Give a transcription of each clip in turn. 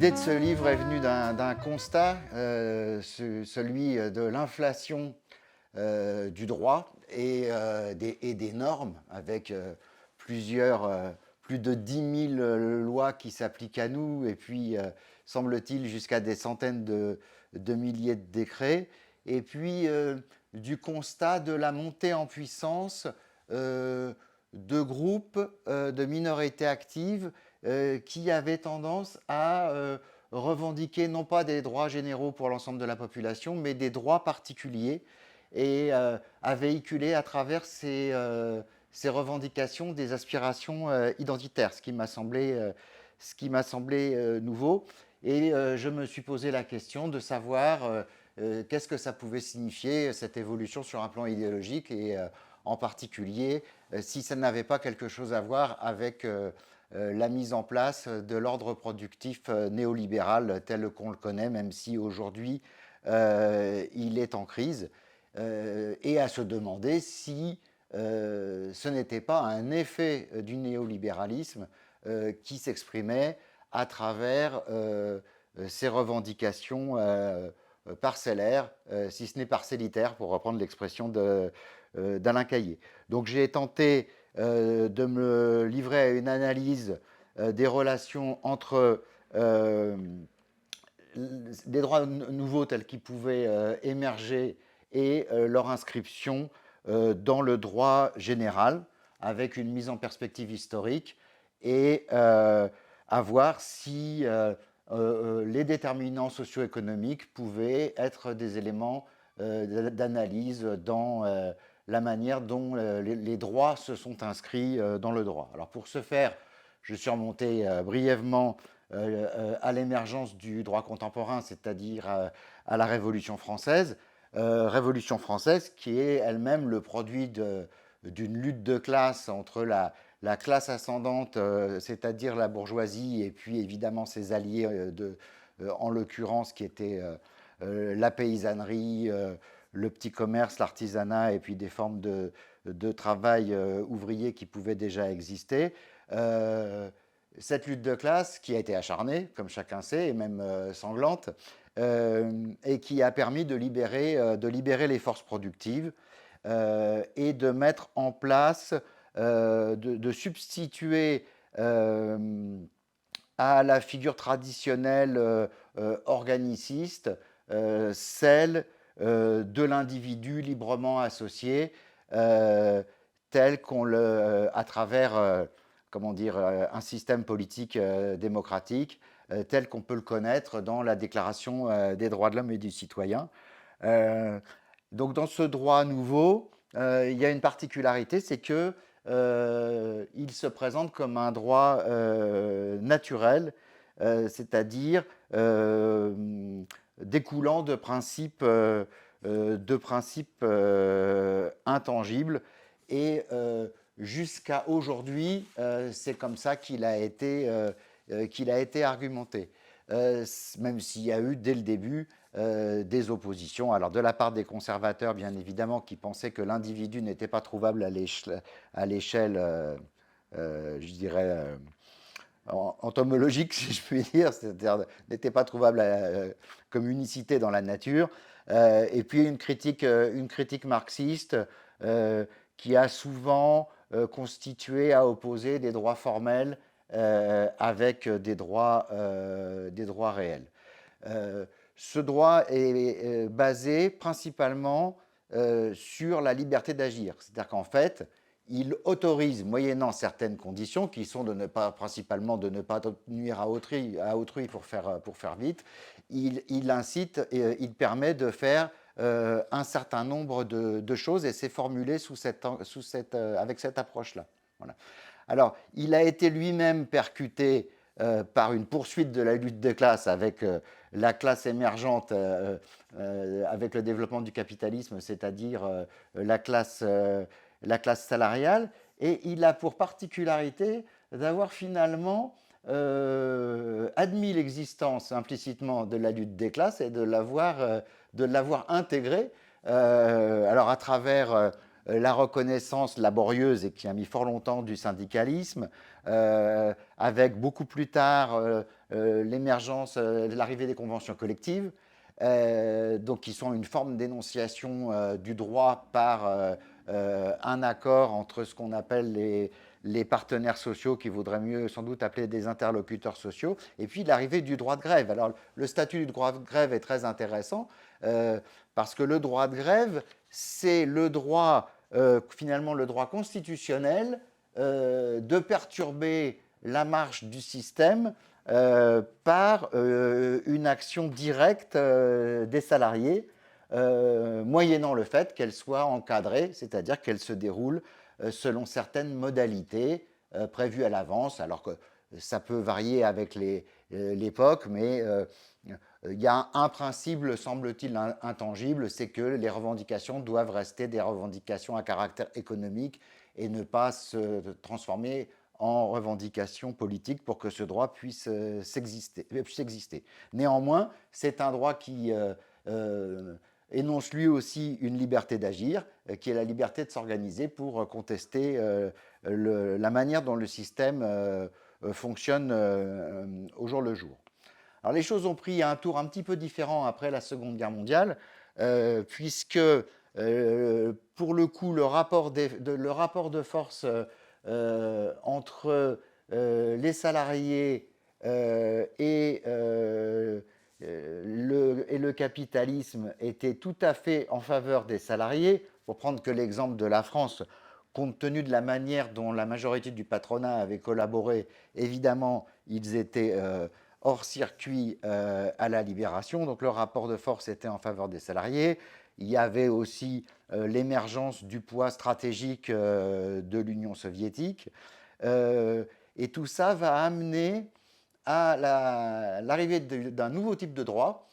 L'idée de ce livre est venue d'un constat, celui de l'inflation du droit et des normes, avec plus de 10 000 lois qui s'appliquent à nous, et puis, semble-t-il, jusqu'à des centaines de milliers de décrets, et puis du constat de la montée en puissance de groupes de minorités actives qui avaient tendance à revendiquer non pas des droits généraux pour l'ensemble de la population, mais des droits particuliers, et à véhiculer à travers ces revendications des aspirations identitaires, ce qui m'a semblé nouveau. Et je me suis posé la question de savoir qu'est-ce que ça pouvait signifier, cette évolution sur un plan idéologique, et en particulier si ça n'avait pas quelque chose à voir avec la mise en place de l'ordre productif néolibéral tel qu'on le connaît, même si aujourd'hui il est en crise, et à se demander si ce n'était pas un effet du néolibéralisme qui s'exprimait à travers ces revendications parcellaires, si ce n'est parcellitaires, pour reprendre l'expression d'Alain Caillé. Donc j'ai tenté de me livrer à une analyse des relations entre des droits nouveaux tels qu'ils pouvaient émerger et leur inscription dans le droit général, avec une mise en perspective historique, et à voir si les déterminants socio-économiques pouvaient être des éléments d'analyse dans la manière dont les droits se sont inscrits dans le droit. Alors pour ce faire, je suis remonté brièvement à l'émergence du droit contemporain, c'est-à-dire à la Révolution française. Révolution française qui est elle-même le produit d'une lutte de classe entre la classe ascendante, c'est-à-dire la bourgeoisie, et puis évidemment ses alliés, en l'occurrence, qui étaient la paysannerie, le petit commerce, l'artisanat, et puis des formes de travail ouvrier qui pouvaient déjà exister. Cette lutte de classe qui a été acharnée, comme chacun sait, et même sanglante, et qui a permis de libérer les forces productives et de mettre en place, de substituer à la figure traditionnelle organiciste celle de l'individu librement associé, tel qu'on le, à travers comment dire, un système politique démocratique, tel qu'on peut le connaître dans la Déclaration des droits de l'homme et du citoyen. Euh, donc dans ce droit nouveau, il y a une particularité, c'est que il se présente comme un droit naturel, c'est-à-dire découlant de principes intangibles. Et jusqu'à aujourd'hui, c'est comme ça qu'il a été argumenté. Même s'il y a eu dès le début des oppositions. Alors de la part des conservateurs, bien évidemment, qui pensaient que l'individu n'était pas trouvable à l'échelle je dirais, entomologique, si je puis dire, c'est-à-dire n'était pas trouvable comme unicité dans la nature. Et puis une critique marxiste qui a souvent constitué à opposer des droits formels avec des droits réels. Ce droit est basé principalement sur la liberté d'agir. C'est-à-dire qu'en fait, il autorise, moyennant certaines conditions, qui sont principalement de ne pas nuire à autrui pour faire vite, il incite et il permet de faire un certain nombre de choses, et c'est formulé avec cette approche-là. Voilà. Alors, il a été lui-même percuté par une poursuite de la lutte des classes avec la classe émergente, avec le développement du capitalisme, c'est-à-dire la classe salariale, et il a pour particularité d'avoir finalement admis l'existence implicitement de la lutte des classes et de l'avoir intégrée, alors à travers la reconnaissance laborieuse et qui a mis fort longtemps du syndicalisme, avec beaucoup plus tard l'émergence, l'arrivée des conventions collectives, donc qui sont une forme d'énonciation du droit par un accord entre ce qu'on appelle les partenaires sociaux, qui voudraient mieux sans doute appeler des interlocuteurs sociaux, et puis l'arrivée du droit de grève. Alors le statut du droit de grève est très intéressant, parce que le droit de grève, c'est le droit, finalement le droit constitutionnel, de perturber la marche du système par une action directe des salariés, moyennant le fait qu'elle soit encadrée, c'est-à-dire qu'elle se déroule selon certaines modalités prévues à l'avance, alors que ça peut varier avec l'époque, mais il y a un principe, semble-t-il, intangible, c'est que les revendications doivent rester des revendications à caractère économique et ne pas se transformer en revendications politiques pour que ce droit puisse exister. Néanmoins, c'est un droit qui énonce lui aussi une liberté d'agir, qui est la liberté de s'organiser pour contester la manière dont le système fonctionne au jour le jour. Alors les choses ont pris un tour un petit peu différent après la Seconde Guerre mondiale, puisque pour le coup le rapport de force entre les salariés et le capitalisme était tout à fait en faveur des salariés. Pour prendre que l'exemple de la France, compte tenu de la manière dont la majorité du patronat avait collaboré, évidemment, ils étaient hors circuit à la libération, donc le rapport de force était en faveur des salariés. Il y avait aussi l'émergence du poids stratégique de l'Union soviétique. Et tout ça va amener à l'arrivée d'un nouveau type de droit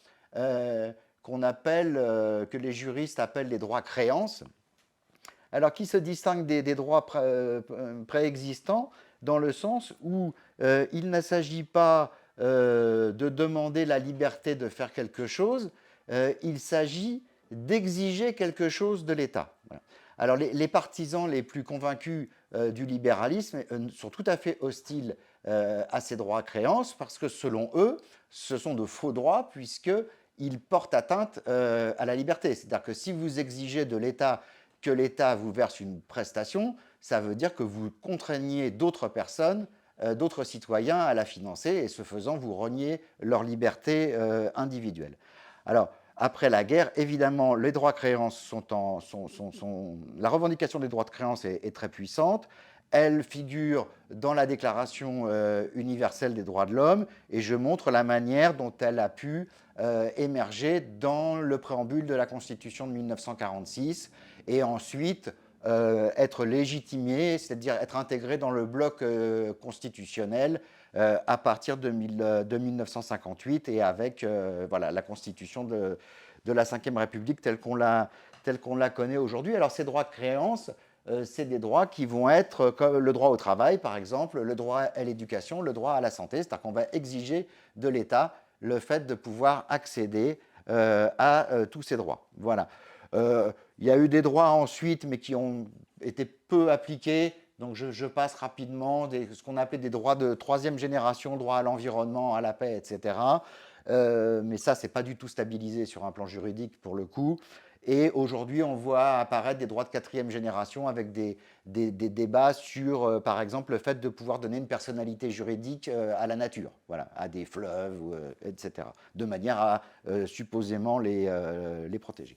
qu'on appelle, que les juristes appellent les droits créances, alors qui se distingue des droits préexistants dans le sens où il ne s'agit pas de demander la liberté de faire quelque chose, il s'agit d'exiger quelque chose de l'État. Voilà. Alors les partisans les plus convaincus du libéralisme sont tout à fait hostiles à ces droits créances parce que selon eux, ce sont de faux droits puisqu'ils portent atteinte à la liberté. C'est-à-dire que si vous exigez de l'État que l'État vous verse une prestation, ça veut dire que vous contraignez d'autres personnes, d'autres citoyens à la financer, et ce faisant, vous reniez leur liberté individuelle. Alors, après la guerre, évidemment, les droits de créance la revendication des droits de créance est très puissante. Elle figure dans la Déclaration universelle des droits de l'homme, et je montre la manière dont elle a pu émerger dans le préambule de la Constitution de 1946, et ensuite être légitimée, c'est-à-dire être intégrée dans le bloc constitutionnel à partir de 1958 et avec voilà, la constitution de la Ve République telle qu'on la connaît aujourd'hui. Alors ces droits de créance, c'est des droits qui vont être comme le droit au travail, par exemple, le droit à l'éducation, le droit à la santé, c'est-à-dire qu'on va exiger de l'État le fait de pouvoir accéder à tous ces droits. Voilà. Il y a eu des droits ensuite, mais qui ont été peu appliqués. Donc je passe rapidement ce qu'on appelait des droits de troisième génération, droit à l'environnement, à la paix, etc. Mais ça, ce n'est pas du tout stabilisé sur un plan juridique pour le coup. Et aujourd'hui, on voit apparaître des droits de quatrième génération avec des débats sur, par exemple, le fait de pouvoir donner une personnalité juridique à la nature, voilà, à des fleuves, etc., de manière à supposément les protéger.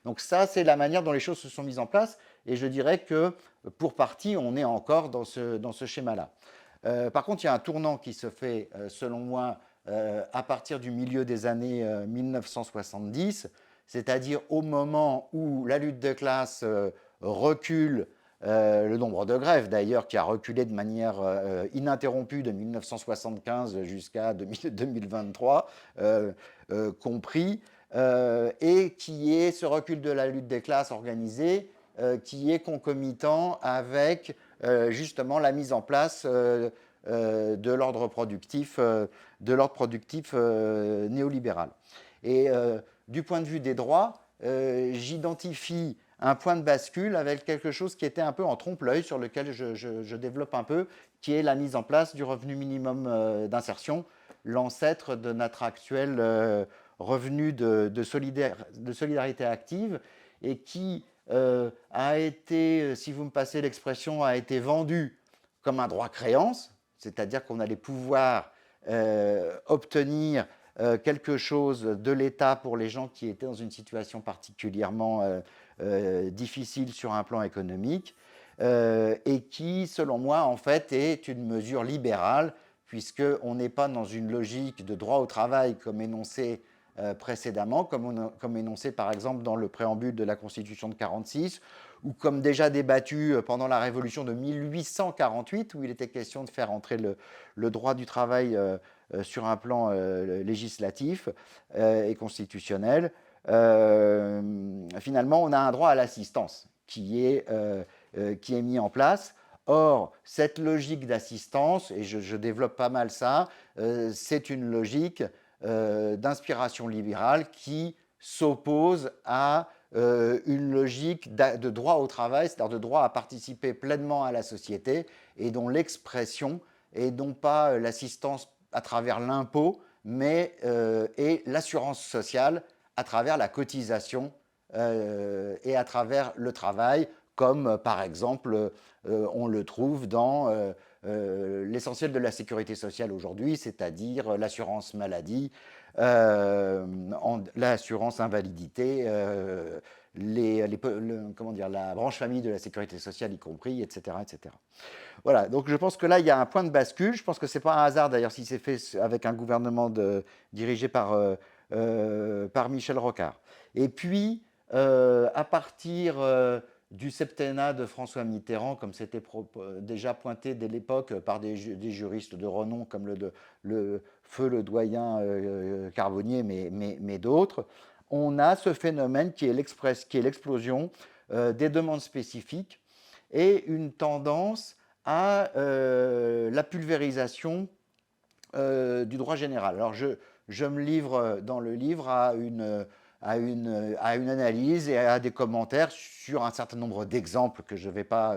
Donc ça, c'est la manière dont les choses se sont mises en place, et je dirais que pour partie, on est encore dans ce schéma-là. Par contre, il y a un tournant qui se fait, selon moi, à partir du milieu des années 1970, c'est-à-dire au moment où la lutte de classe recule, le nombre de grèves d'ailleurs qui a reculé de manière ininterrompue de 1975 jusqu'à 2023 compris, et qui est ce recul de la lutte des classes organisée qui est concomitant avec justement la mise en place de l'ordre productif, néolibéral. Et du point de vue des droits, j'identifie un point de bascule avec quelque chose qui était un peu en trompe-l'œil, sur lequel je développe un peu, qui est la mise en place du revenu minimum d'insertion, l'ancêtre de notre actuel revenu de solidarité active, et qui a été, si vous me passez l'expression, a été vendu comme un droit créance, c'est-à-dire qu'on allait pouvoir obtenir quelque chose de l'État pour les gens qui étaient dans une situation particulièrement difficile sur un plan économique, et qui, selon moi, en fait, est une mesure libérale, puisqu'on n'est pas dans une logique de droit au travail comme énoncé précédemment, comme énoncé par exemple dans le préambule de la Constitution de 1946, ou comme déjà débattu pendant la Révolution de 1848, où il était question de faire entrer le droit du travail sur un plan législatif et constitutionnel. Finalement, on a un droit à l'assistance qui est mis en place. Or, cette logique d'assistance, et je développe pas mal ça, c'est une logique d'inspiration libérale qui s'oppose à une logique de droit au travail, c'est-à-dire de droit à participer pleinement à la société, et dont l'expression est non pas l'assistance à travers l'impôt, mais et l'assurance sociale à travers la cotisation et à travers le travail, comme par exemple on le trouve dans l'essentiel de la sécurité sociale aujourd'hui, c'est-à-dire l'assurance maladie, l'assurance invalidité, comment dire, la branche famille de la sécurité sociale y compris, etc., etc. Voilà, donc je pense que là, il y a un point de bascule. Je pense que ce n'est pas un hasard, d'ailleurs, si c'est fait avec un gouvernement dirigé par Michel Rocard. Et puis, à partir du septennat de François Mitterrand, comme c'était déjà pointé dès l'époque par des juristes de renom comme le feu le doyen Carbonnier, mais d'autres, on a ce phénomène qui est l'explosion des demandes spécifiques et une tendance à la pulvérisation du droit général. Alors je me livre dans le livre à une analyse et à des commentaires sur un certain nombre d'exemples que je ne vais pas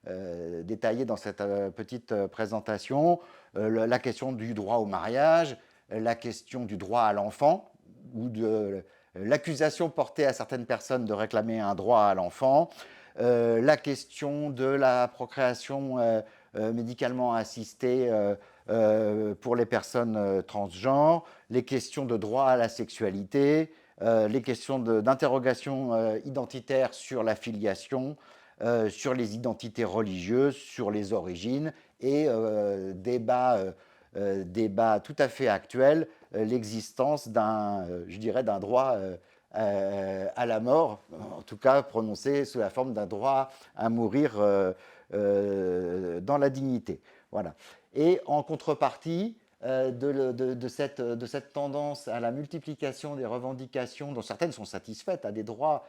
détailler dans cette petite présentation. La question du droit au mariage, la question du droit à l'enfant, ou de l'accusation portée à certaines personnes de réclamer un droit à l'enfant, la question de la procréation médicalement assistée pour les personnes transgenres, les questions de droit à la sexualité, les questions d'interrogation identitaire sur la filiation, sur les identités religieuses, sur les origines, et débat tout à fait actuel, l'existence je dirais, d'un droit à la mort, en tout cas prononcé sous la forme d'un droit à mourir dans la dignité. Voilà. Et en contrepartie de cette tendance à la multiplication des revendications, dont certaines sont satisfaites, à des droits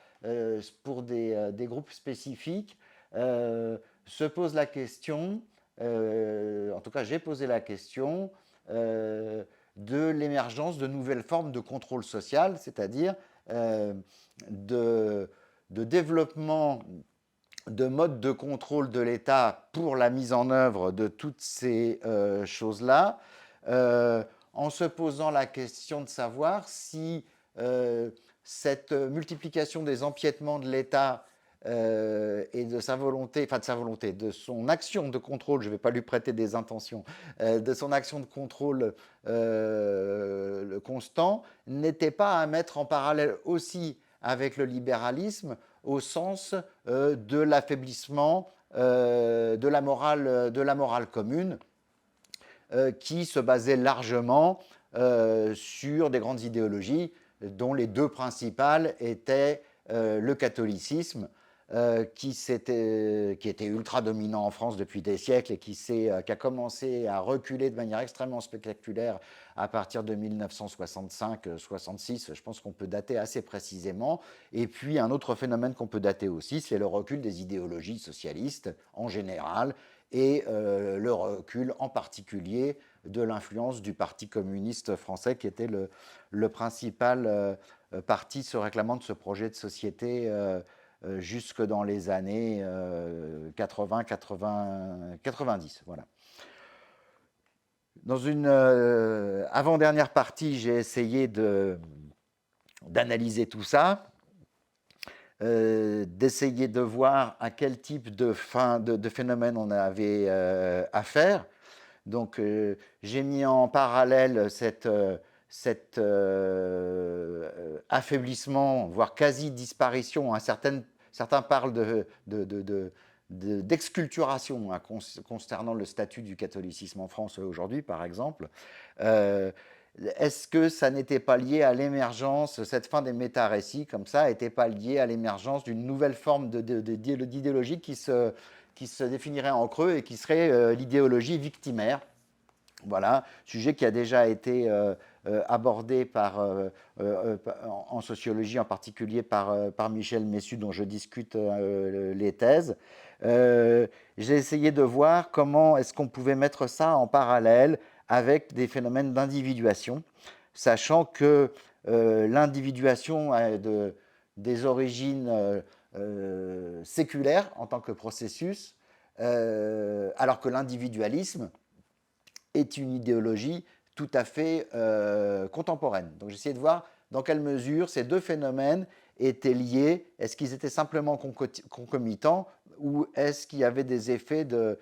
pour des groupes spécifiques, se pose la question, en tout cas j'ai posé la question, de l'émergence de nouvelles formes de contrôle social, c'est-à-dire de développement de modes de contrôle de l'État pour la mise en œuvre de toutes ces choses-là, en se posant la question de savoir si cette multiplication des empiètements de l'État et de sa volonté, de son action de contrôle, je ne vais pas lui prêter des intentions, de son action de contrôle constant, n'était pas à mettre en parallèle aussi avec le libéralisme, au sens de l'affaiblissement de la morale commune, qui se basait largement sur des grandes idéologies, dont les deux principales étaient le catholicisme, qui était ultra dominant en France depuis des siècles et qui a commencé à reculer de manière extrêmement spectaculaire à partir de 1965-66, je pense qu'on peut dater assez précisément. Et puis un autre phénomène qu'on peut dater aussi, c'est le recul des idéologies socialistes en général, et le recul en particulier de l'influence du Parti communiste français, qui était le principal parti se réclamant de ce projet de société jusque dans les années 80, 90. Voilà. Dans une avant-dernière partie, j'ai essayé d'analyser tout ça, d'essayer de voir à quel type de phénomène on avait affaire. Donc, j'ai mis en parallèle cet affaiblissement, voire quasi-disparition. Certains parlent d'exculturation concernant le statut du catholicisme en France aujourd'hui, par exemple. Est-ce que ça n'était pas lié à l'émergence, cette fin des méta-récits, comme ça, n'était pas lié à l'émergence d'une nouvelle forme d'idéologie qui se définirait en creux et qui serait l'idéologie victimaire? Voilà, sujet qui a déjà été abordé en sociologie, en particulier par Michel Messu, dont je discute les thèses. J'ai essayé de voir comment est-ce qu'on pouvait mettre ça en parallèle avec des phénomènes d'individuation, sachant que l'individuation a des origines séculaires en tant que processus, alors que l'individualisme est une idéologie tout à fait contemporaine. Donc j'ai essayé de voir dans quelle mesure ces deux phénomènes étaient liés. Est-ce qu'ils étaient simplement concomitants ou est-ce qu'il y avait des effets de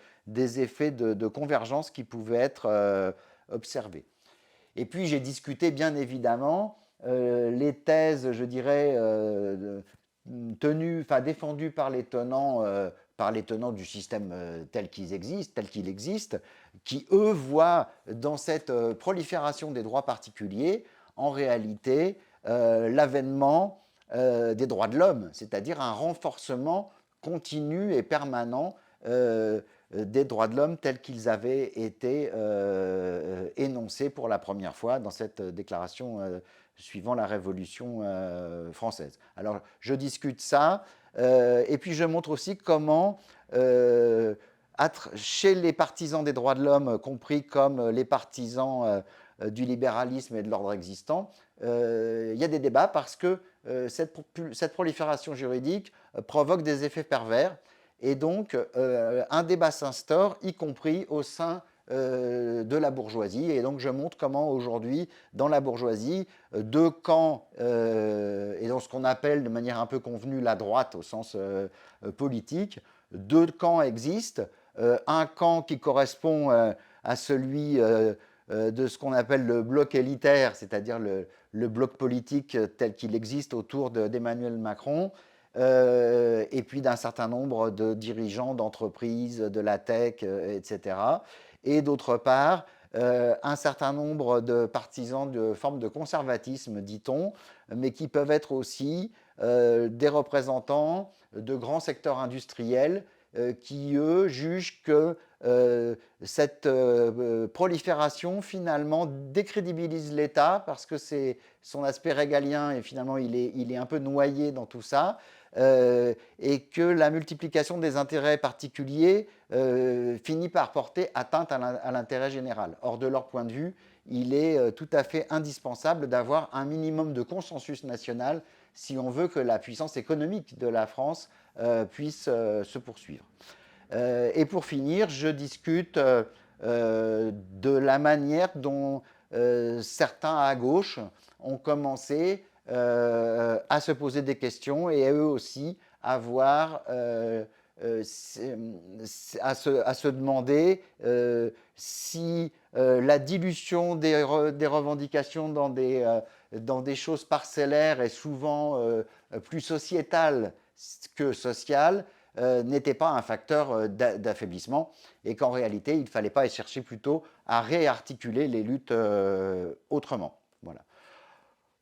convergence qui pouvaient être observés? Et puis j'ai discuté bien évidemment les thèses, je dirais, défendues par les tenants du système tel qu'il existe, qui, eux, voient dans cette prolifération des droits particuliers, en réalité, l'avènement des droits de l'homme, c'est-à-dire un renforcement continu et permanent des droits de l'homme tels qu'ils avaient été énoncés pour la première fois dans cette déclaration suivant la Révolution française. Alors, je discute ça, et puis je montre aussi comment, chez les partisans des droits de l'homme, compris comme les partisans du libéralisme et de l'ordre existant, il y a des débats parce que cette prolifération juridique provoque des effets pervers. Et donc, un débat s'instaure, y compris au sein de la bourgeoisie. Et donc, je montre comment aujourd'hui, dans la bourgeoisie, deux camps, et dans ce qu'on appelle de manière un peu convenue la droite au sens politique, deux camps existent. Un camp qui correspond à celui de ce qu'on appelle le bloc élitaire, c'est-à-dire le bloc politique tel qu'il existe autour d'Emmanuel Macron, et puis d'un certain nombre de dirigeants d'entreprises, de la tech, etc. Et d'autre part, un certain nombre de partisans de formes de conservatisme, dit-on, mais qui peuvent être aussi des représentants de grands secteurs industriels qui, eux, jugent que cette prolifération, finalement, décrédibilise l'État parce que c'est son aspect régalien et finalement, il est un peu noyé dans tout ça. Et que la multiplication des intérêts particuliers finit par porter atteinte à l'intérêt général. Or, de leur point de vue, il est tout à fait indispensable d'avoir un minimum de consensus national si on veut que la puissance économique de la France puisse se poursuivre. Et pour finir, je discute de la manière dont certains à gauche ont commencé à se poser des questions et eux aussi à voir, à se demander si la dilution des revendications dans des choses parcellaires et souvent plus sociétales que sociales n'était pas un facteur d'affaiblissement et qu'en réalité, il ne fallait pas chercher plutôt à réarticuler les luttes autrement. Voilà.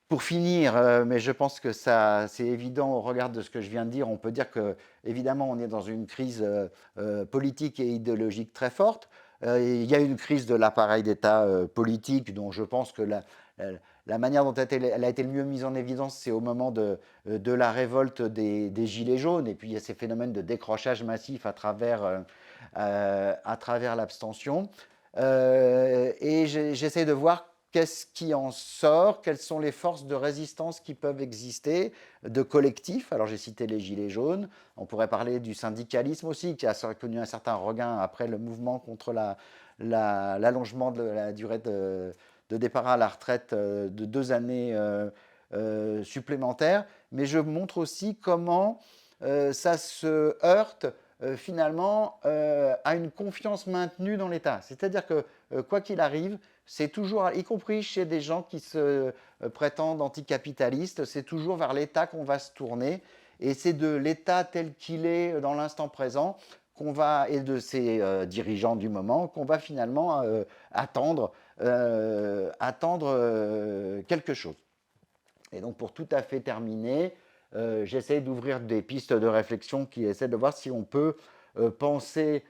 Pour finir, mais je pense que c'est évident au regard de ce que je viens de dire, on peut dire que évidemment on est dans une crise politique et idéologique très forte. Il y a une crise de l'appareil d'État politique dont je pense que la manière dont elle a été le mieux mise en évidence, c'est au moment de la révolte des Gilets jaunes. Et puis il y a ces phénomènes de décrochage massif à travers l'abstention. Et j'essaie de voir qu'est-ce qui en sort? Quelles sont les forces de résistance qui peuvent exister, de collectifs? Alors j'ai cité les Gilets jaunes, on pourrait parler du syndicalisme aussi, qui a connu un certain regain après le mouvement contre l'allongement de la durée de départ à la retraite de 2 années supplémentaires. Mais je montre aussi comment ça se heurte finalement à une confiance maintenue dans l'État. C'est-à-dire que quoi qu'il arrive, c'est toujours, y compris chez des gens qui se prétendent anticapitalistes, c'est toujours vers l'État qu'on va se tourner. Et c'est de l'État tel qu'il est dans l'instant présent qu'on va, et de ses dirigeants du moment, qu'on va finalement attendre quelque chose. Et donc pour tout à fait terminer, j'essaie d'ouvrir des pistes de réflexion qui essaient de voir si on peut penser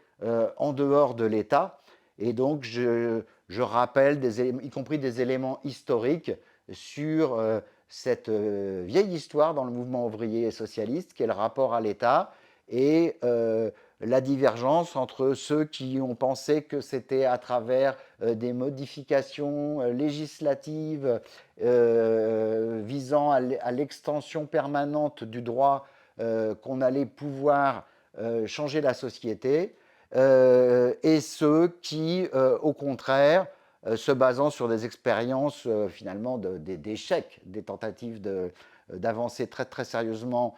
en dehors de l'État. Et donc je rappelle, y compris des éléments historiques sur cette vieille histoire dans le mouvement ouvrier et socialiste, qui est le rapport à l'État et la divergence entre ceux qui ont pensé que c'était à travers des modifications législatives visant à l'extension permanente du droit qu'on allait pouvoir changer la société, et ceux qui, au contraire, se basant sur des expériences finalement d'échecs, des tentatives d'avancer très très sérieusement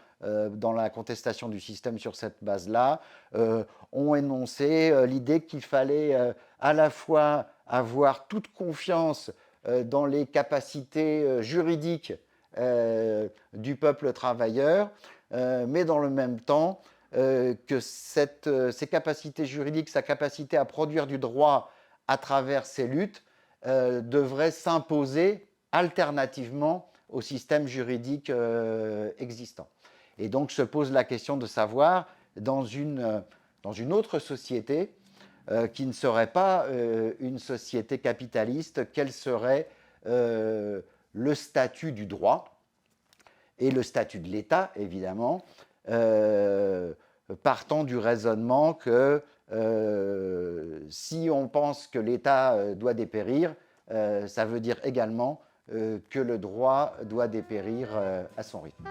dans la contestation du système sur cette base-là, ont énoncé l'idée qu'il fallait à la fois avoir toute confiance dans les capacités juridiques du peuple travailleur, mais dans le même temps que ces capacités juridiques, sa capacité à produire du droit à travers ces luttes, devraient s'imposer alternativement au système juridique existant. Et donc se pose la question de savoir, dans une autre société, qui ne serait pas une société capitaliste, quel serait le statut du droit et le statut de l'État, évidemment, partant du raisonnement que si on pense que l'État doit dépérir, ça veut dire également que le droit doit dépérir à son rythme.